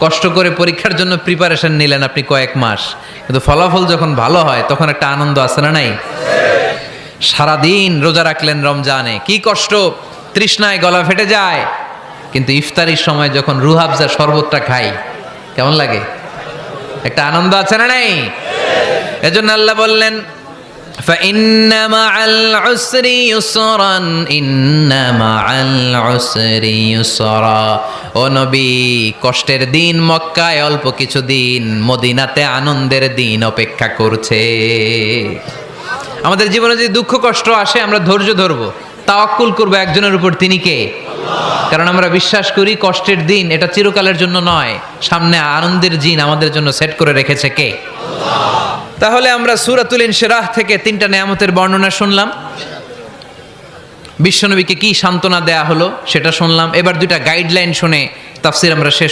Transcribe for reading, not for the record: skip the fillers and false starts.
কষ্ট করে পরীক্ষার জন্য প্রিপারেশন নিলেন আপনি কয়েক মাস, কিন্তু ফলাফল যখন ভালো হয় তখন একটা আনন্দ আছে না নাই? সারাদিন রোজা রাখলেন রমজানে, কি কষ্ট, তৃষ্ণায় গলা ফেটে যায়, কিন্তু ইফতারির সময় যখন রুহাবজা শরবতটা খাই কেমন লাগে? একটা আনন্দ আছে না নাই? এজন্য আল্লাহ বললেন فإن مع العسر يسرا إن مع العسر يسرا। ও নবী, কষ্টের দিন মক্কায় অল্প কিছু দিন, মদিনাতে আনন্দের দিন অপেক্ষা করছে। আমাদের জীবনে যদি দুঃখ কষ্ট আসে আমরা ধৈর্য ধরবো, তাওয়াক্কুল করবো একজনের উপর, তিনি কে? কারণ আমরা বিশ্বাস করি কষ্টের দিন এটা চিরকালের জন্য নয়, সামনে আনন্দের দিন আমাদের জন্য সেট করে রেখেছে কে? তাহলে আমরা সূরাতুল ইনশিরাহ থেকে 3টা নেয়ামতের বর্ণনা শুনলাম, বিশ্বনবীকে কি সান্ত্বনা দেয়া হলো সেটা শুনলাম। এবার 2টা গাইডলাইন শুনে তাফসীর আমরা শেষ